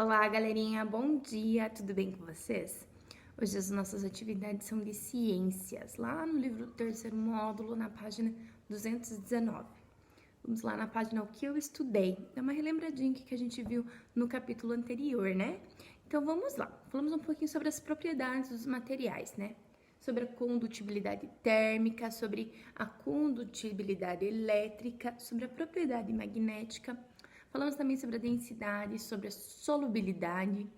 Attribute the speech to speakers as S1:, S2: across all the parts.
S1: Olá, galerinha, bom dia, tudo bem com vocês? Hoje as nossas atividades são de ciências, lá no livro do terceiro módulo, na página 219. Vamos lá na página O que eu estudei. É uma relembradinha que a gente viu no capítulo anterior, né? Então vamos lá, falamos um pouquinho sobre as propriedades dos materiais, né? Sobre a condutibilidade térmica, sobre a condutibilidade elétrica, sobre a propriedade magnética. Falamos também sobre a densidade, sobre a solubilidade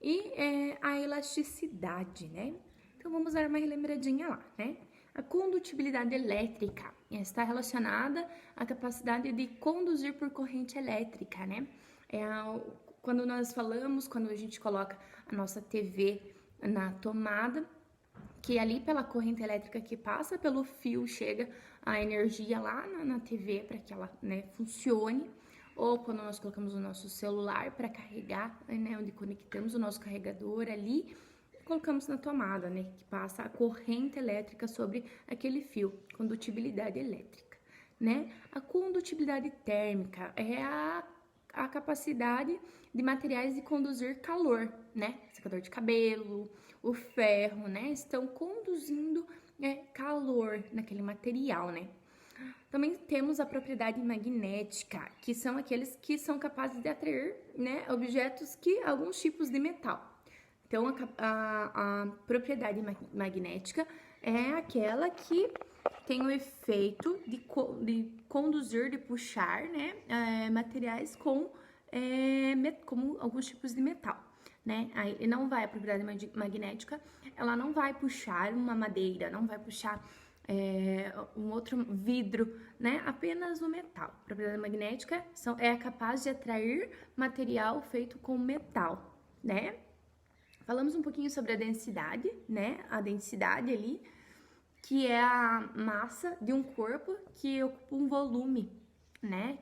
S1: e a elasticidade, né? Então vamos dar uma relembradinha lá, né? A condutibilidade elétrica está relacionada à capacidade de conduzir por corrente elétrica, né? Quando nós falamos, quando a gente coloca a nossa TV na tomada, que ali pela corrente elétrica que passa pelo fio chega a energia lá na TV para que ela, né, funcione. Ou quando nós colocamos o nosso celular para carregar, né, onde conectamos o nosso carregador ali, colocamos na tomada, né, que passa a corrente elétrica sobre aquele fio, condutibilidade elétrica, né? A condutibilidade térmica é a capacidade de materiais de conduzir calor, né? Secador de cabelo, o ferro, né? Estão conduzindo calor naquele material, né? Também temos a propriedade magnética, que são aqueles que são capazes de atrair, né, objetos que alguns tipos de metal. Então, a propriedade magnética é aquela que tem o efeito de conduzir, de puxar, né, materiais como alguns tipos de metal, né? Aí não vai, a propriedade magnética, ela não vai puxar uma madeira, não vai puxar um outro vidro, né? Apenas o metal. A propriedade magnética é capaz de atrair material feito com metal, né? Falamos um pouquinho sobre a densidade, né? A densidade ali, que é a massa de um corpo que ocupa um volume, né?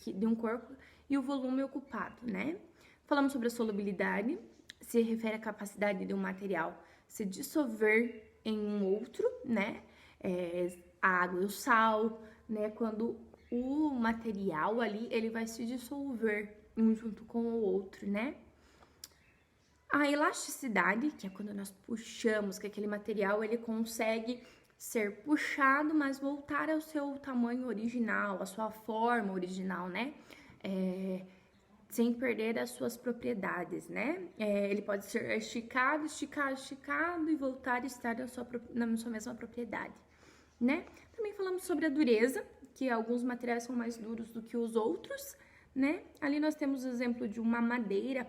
S1: De um corpo e o volume ocupado, né? Falamos sobre a solubilidade, se refere à capacidade de um material se dissolver em um outro, né? A água e o sal, né? Quando o material ali, ele vai se dissolver um junto com o outro, né? A elasticidade, que é quando nós puxamos, que aquele material, ele consegue ser puxado, mas voltar ao seu tamanho original, à sua forma original, né? Sem perder as suas propriedades, né? Ele pode ser esticado e voltar a estar na sua mesma propriedade, né? Também falamos sobre a dureza, que alguns materiais são mais duros do que os outros, né? Ali nós temos o exemplo de uma madeira,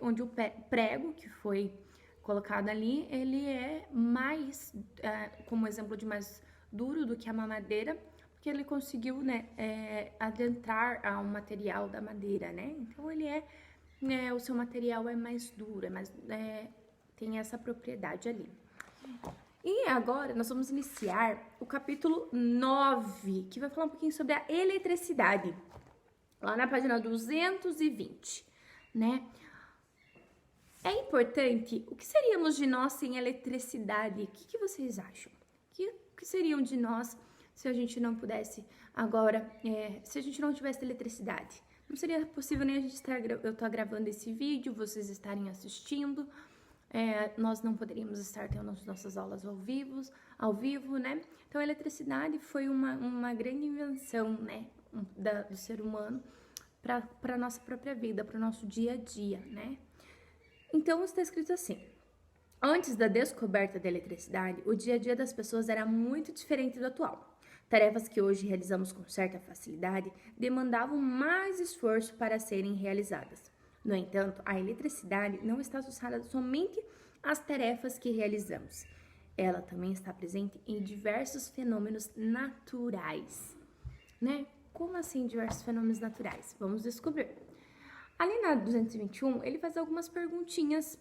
S1: onde o prego que foi colocado ali, ele é mais, como exemplo de mais duro do que a mamadeira, porque ele conseguiu, né, adentrar ao material da madeira, né? Então ele o seu material é mais duro, tem essa propriedade ali. E agora nós vamos iniciar o capítulo 9, que vai falar um pouquinho sobre a eletricidade, lá na página 220, né? É importante, o que seríamos de nós sem eletricidade? O que vocês acham? O que seriam de nós se a gente não pudesse agora, se a gente não tivesse eletricidade? Não seria possível nem a gente eu estar gravando esse vídeo, vocês estarem assistindo, nós não poderíamos estar tendo as nossas aulas ao vivo, né? Então, a eletricidade foi uma grande invenção, né, do ser humano para a nossa própria vida, para o nosso dia a dia, né? Então, está escrito assim: antes da descoberta da eletricidade, o dia a dia das pessoas era muito diferente do atual. Tarefas que hoje realizamos com certa facilidade demandavam mais esforço para serem realizadas. No entanto, a eletricidade não está associada somente às tarefas que realizamos. Ela também está presente em diversos fenômenos naturais, né? Como assim diversos fenômenos naturais? Vamos descobrir. Ali na 221, ele faz algumas perguntinhas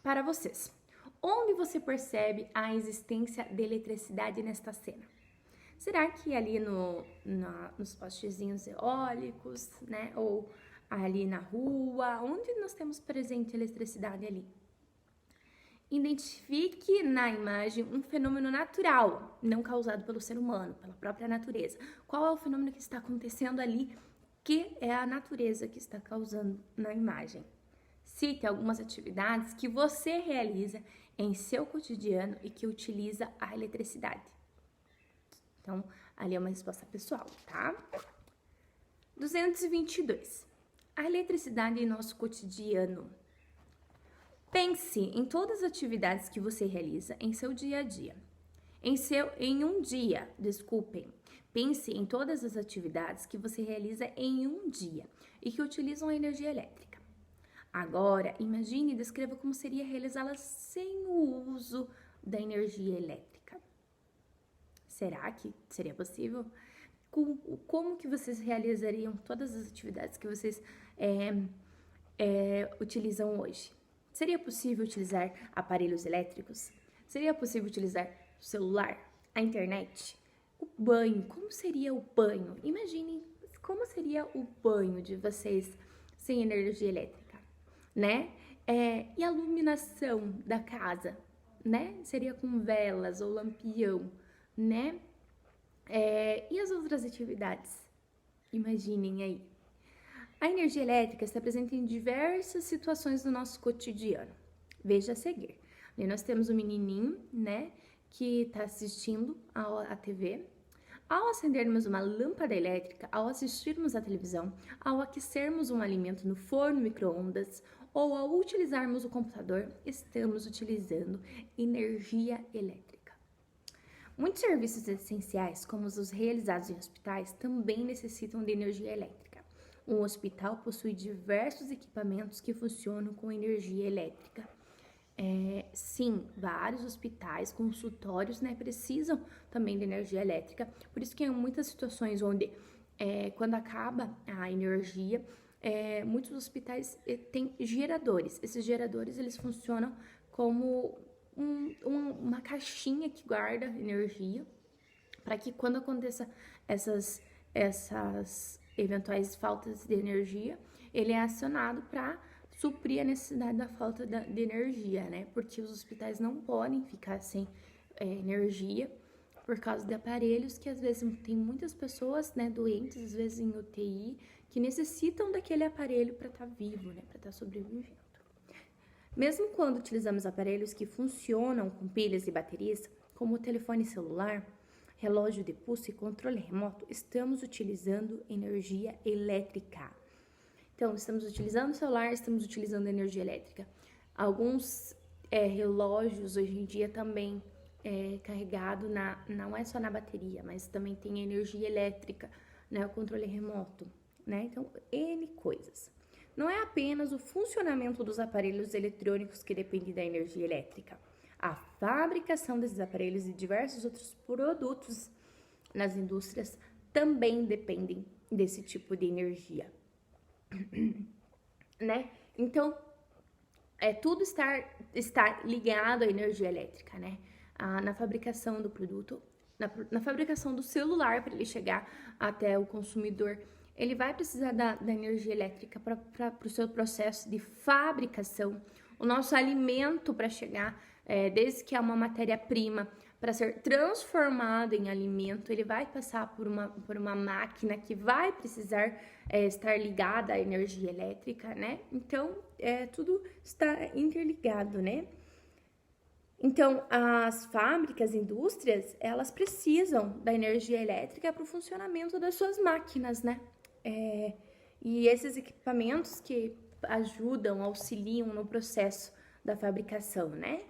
S1: para vocês. Onde você percebe a existência de eletricidade nesta cena? Será que ali nos postezinhos eólicos, né? Ou ali na rua? Onde nós temos presente a eletricidade ali? Identifique na imagem um fenômeno natural, não causado pelo ser humano, pela própria natureza. Qual é o fenômeno que está acontecendo ali, que é a natureza que está causando na imagem? Cite algumas atividades que você realiza em seu cotidiano e que utiliza a eletricidade. Então, ali é uma resposta pessoal, tá? 222. A eletricidade em nosso cotidiano. Pense em todas as atividades que você realiza em seu dia a dia. Pense em todas as atividades que você realiza em um dia e que utilizam a energia elétrica. Agora, imagine e descreva como seria realizá-las sem o uso da energia elétrica. Será que seria possível? Como que vocês realizariam todas as atividades que vocês utilizam hoje? Seria possível utilizar aparelhos elétricos? Seria possível utilizar o celular, a internet? O banho, como seria o banho? Imaginem como seria o banho de vocês sem energia elétrica, né? E a iluminação da casa, né? Seria com velas ou lampião, né? E as outras atividades? Imaginem aí. A energia elétrica está presente em diversas situações do nosso cotidiano. Veja a seguir. E nós temos um menininho, né, que está assistindo à TV. Ao acendermos uma lâmpada elétrica, ao assistirmos à televisão, ao aquecermos um alimento no forno micro-ondas ou ao utilizarmos o computador, estamos utilizando energia elétrica. Muitos serviços essenciais, como os realizados em hospitais, também necessitam de energia elétrica. Um hospital possui diversos equipamentos que funcionam com energia elétrica. Sim, vários hospitais, consultórios, né, precisam também de energia elétrica. Por isso que em muitas situações onde, quando acaba a energia, muitos hospitais têm geradores. Esses geradores, eles funcionam como uma caixinha que guarda energia, para que quando aconteça essas eventuais faltas de energia, ele é acionado para suprir a necessidade da falta de energia, né? Porque os hospitais não podem ficar sem energia por causa de aparelhos que às vezes tem muitas pessoas, né, doentes, às vezes em UTI, que necessitam daquele aparelho para estar vivo, né, para estar sobrevivendo. Mesmo quando utilizamos aparelhos que funcionam com pilhas e baterias, como o telefone celular, relógio de pulso e controle remoto, estamos utilizando energia elétrica. Então, estamos utilizando o celular, estamos utilizando energia elétrica. Alguns relógios hoje em dia também carregado não é só na bateria, mas também tem energia elétrica, né, o controle remoto, né? Então, N coisas. Não é apenas o funcionamento dos aparelhos eletrônicos que depende da energia elétrica. A fabricação desses aparelhos e diversos outros produtos nas indústrias também dependem desse tipo de energia, né? Então, tudo está ligado à energia elétrica, né? Na fabricação do produto, na fabricação do celular, para ele chegar até o consumidor, ele vai precisar da energia elétrica para o seu processo de fabricação. O nosso alimento para chegar, desde que é uma matéria-prima, para ser transformado em alimento, ele vai passar por uma máquina que vai precisar estar ligada à energia elétrica, né? Então, tudo está interligado, né? Então, as fábricas, indústrias, elas precisam da energia elétrica para o funcionamento das suas máquinas, né? E esses equipamentos que ajudam, auxiliam no processo da fabricação, né?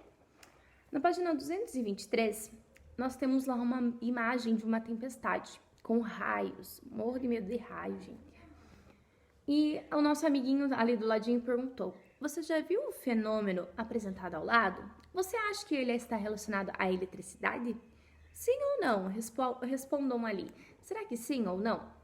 S1: Na página 223, nós temos lá uma imagem de uma tempestade com raios. Morro de medo de raio, gente. E o nosso amiguinho ali do ladinho perguntou: você já viu o fenômeno apresentado ao lado? Você acha que ele está relacionado à eletricidade? Sim ou não? Respondam ali. Será que sim ou não?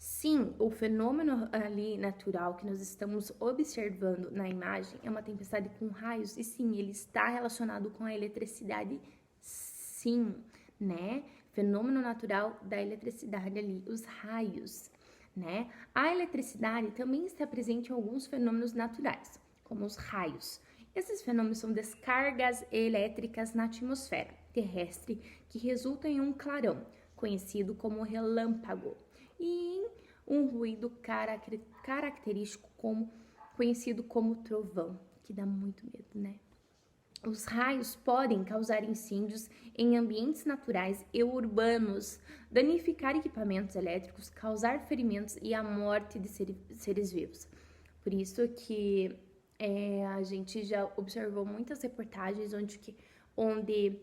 S1: Sim, o fenômeno ali natural que nós estamos observando na imagem é uma tempestade com raios, e sim, ele está relacionado com a eletricidade, sim, né? Fenômeno natural da eletricidade ali, os raios, né? A eletricidade também está presente em alguns fenômenos naturais, como os raios. Esses fenômenos são descargas elétricas na atmosfera terrestre que resultam em um clarão, conhecido como relâmpago, e um ruído característico conhecido como trovão, que dá muito medo, né? Os raios podem causar incêndios em ambientes naturais e urbanos, danificar equipamentos elétricos, causar ferimentos e a morte de seres vivos. Por isso que a gente já observou muitas reportagens onde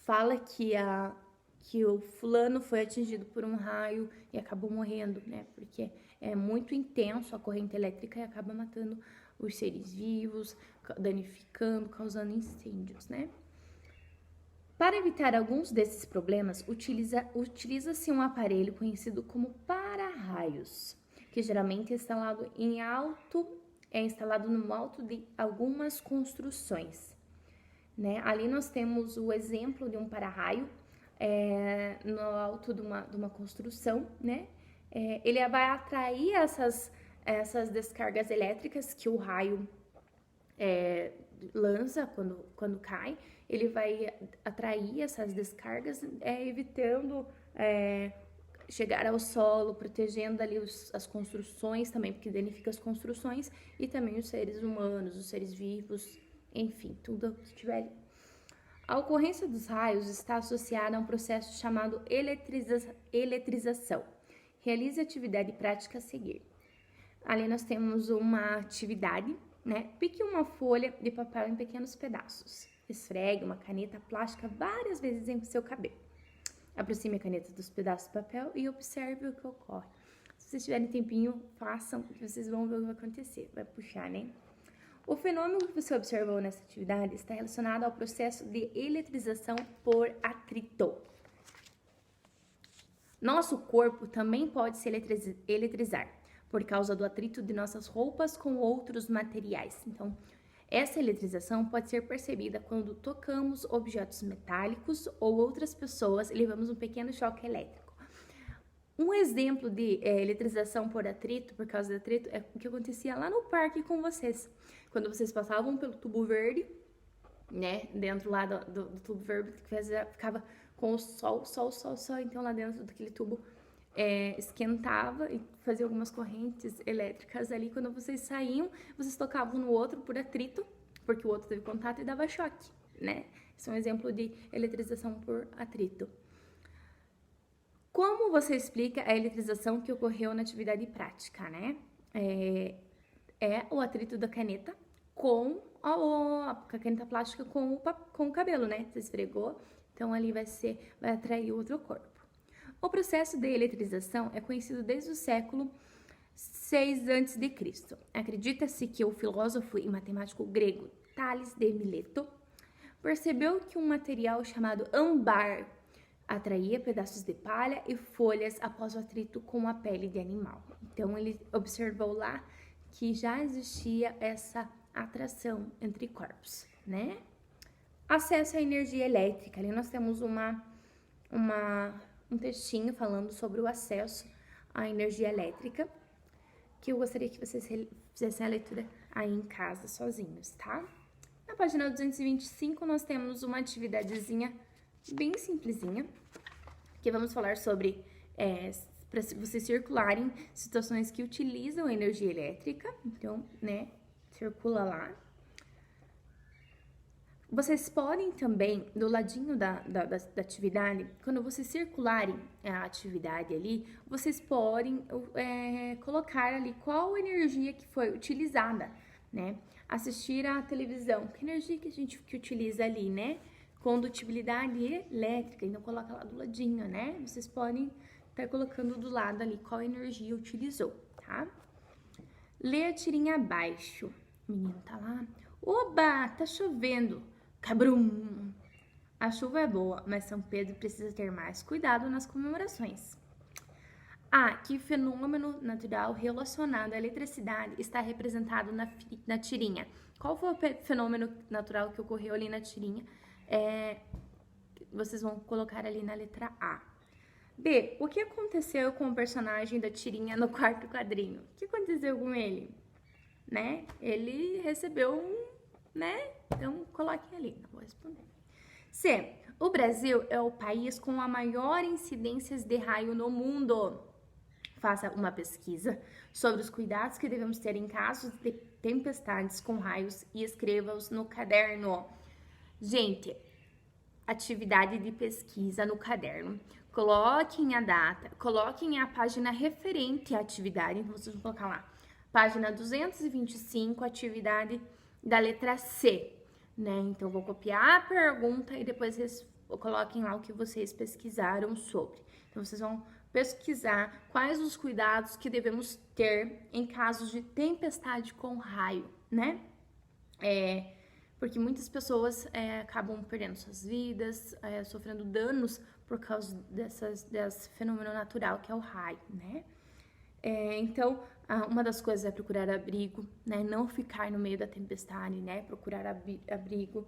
S1: fala que o fulano foi atingido por um raio e acabou morrendo, né? Porque é muito intenso a corrente elétrica e acaba matando os seres vivos, danificando, causando incêndios, né? Para evitar alguns desses problemas, utiliza-se um aparelho conhecido como para-raios, que geralmente é instalado no alto de algumas construções, né? Ali nós temos o exemplo de um para-raio no alto de uma construção, né? Ele vai atrair essas descargas elétricas que o raio lança quando cai. Ele vai atrair essas descargas, evitando chegar ao solo, protegendo ali as construções também, porque danifica as construções e também os seres humanos, os seres vivos, enfim, tudo que tiver ali. A ocorrência dos raios está associada a um processo chamado eletrização. Realize a atividade prática a seguir. Ali nós temos uma atividade, né? Pique uma folha de papel em pequenos pedaços. Esfregue uma caneta plástica várias vezes em seu cabelo. Aproxime a caneta dos pedaços de papel e observe o que ocorre. Se vocês tiverem tempinho, façam, vocês vão ver o que vai acontecer. Vai puxar, né? O fenômeno que você observou nessa atividade está relacionado ao processo de eletrização por atrito. Nosso corpo também pode se eletrizar por causa do atrito de nossas roupas com outros materiais. Então, essa eletrização pode ser percebida quando tocamos objetos metálicos ou outras pessoas e levamos um pequeno choque elétrico. Um exemplo de eletrização por atrito, por causa de atrito, é o que acontecia lá no parque com vocês. Quando vocês passavam pelo tubo verde, né, dentro lá do tubo verde, ficava com o sol, então lá dentro daquele tubo esquentava e fazia algumas correntes elétricas ali. Quando vocês saíam, vocês tocavam no outro por atrito, porque o outro teve contato e dava choque, né? Esse é um exemplo de eletrização por atrito. Como você explica a eletrização que ocorreu na atividade prática, né? O atrito da caneta com a caneta plástica com o cabelo, né? Você esfregou, então ali vai atrair outro corpo. O processo de eletrização é conhecido desde o século 6 a.C. Acredita-se que o filósofo e matemático grego Tales de Mileto percebeu que um material chamado âmbar atraía pedaços de palha e folhas após o atrito com a pele de animal. Então, ele observou lá que já existia essa atração entre corpos, né? Acesso à energia elétrica. Ali nós temos um textinho falando sobre o acesso à energia elétrica, que eu gostaria que vocês fizessem a leitura aí em casa, sozinhos, tá? Na página 225, nós temos uma atividadezinha bem simplesinha, que vamos falar sobre para vocês circularem situações que utilizam energia elétrica. Então, né, circula lá. Vocês podem também, do ladinho da atividade, quando vocês circularem a atividade ali, vocês podem colocar ali qual energia que foi utilizada, né? Assistir à televisão, que energia que a gente utiliza ali, né? Condutibilidade elétrica, então coloca lá do ladinho, né? Vocês podem estar colocando do lado ali qual energia utilizou, tá? Lê a tirinha abaixo. O menino tá lá. Oba, tá chovendo. Cabrum! A chuva é boa, mas São Pedro precisa ter mais cuidado nas comemorações. Que fenômeno natural relacionado à eletricidade está representado na tirinha? Qual foi o fenômeno natural que ocorreu ali na tirinha? Vocês vão colocar ali na letra A. B. O que aconteceu com o personagem da tirinha no quarto quadrinho? O que aconteceu com ele? Né? Ele recebeu né? Então, coloquem ali, não vou responder. C. O Brasil é o país com a maior incidência de raio no mundo. Faça uma pesquisa sobre os cuidados que devemos ter em casos de tempestades com raios e escreva-os no caderno. Gente, atividade de pesquisa no caderno. Coloquem a data, coloquem a página referente à atividade. Então, vocês vão colocar lá, página 225, atividade da letra C, né? Então, vou copiar a pergunta e depois coloquem lá o que vocês pesquisaram sobre. Então, vocês vão pesquisar quais os cuidados que devemos ter em casos de tempestade com raio, né? Porque muitas pessoas acabam perdendo suas vidas, sofrendo danos por causa desse fenômeno natural que é o raio, né? Então, uma das coisas é procurar abrigo, né? Não ficar no meio da tempestade, né? Procurar abrigo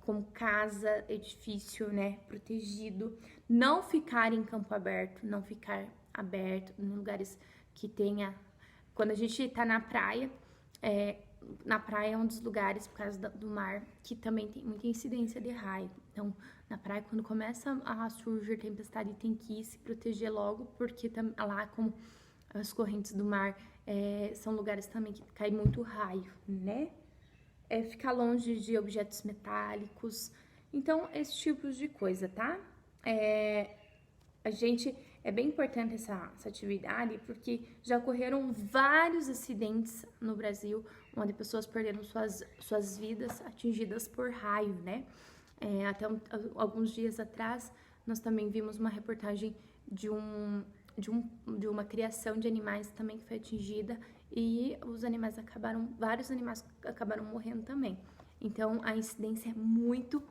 S1: como casa, edifício, né? Protegido. Não ficar em campo aberto, não ficar aberto em lugares que tenha... Quando a gente tá na praia é um dos lugares, por causa do mar, que também tem muita incidência de raio. Então, na praia, quando começa a surgir tempestade, tem que se proteger logo, porque lá, como as correntes do mar, são lugares também que cai muito raio, né? Ficar longe de objetos metálicos. Então, esse tipo de coisa, tá? É bem importante essa atividade, porque já ocorreram vários acidentes no Brasil, onde pessoas perderam suas vidas atingidas por raio, né? Até alguns dias atrás, nós também vimos uma reportagem de uma criação de animais também que foi atingida e vários animais acabaram morrendo também. Então, a incidência é muito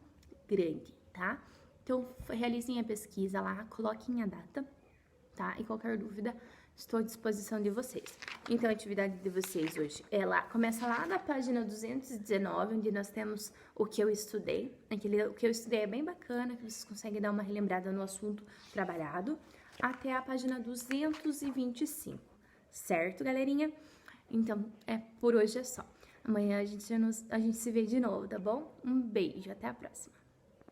S1: grande, tá? Então, realizem a pesquisa lá, coloquem a data, tá? E qualquer dúvida, estou à disposição de vocês. Então, a atividade de vocês hoje começa lá na página 219, onde nós temos o que eu estudei. O que eu estudei é bem bacana, que vocês conseguem dar uma relembrada no assunto trabalhado, até a página 225, certo, galerinha? Então, por hoje é só. Amanhã a gente se vê de novo, tá bom? Um beijo, até a próxima.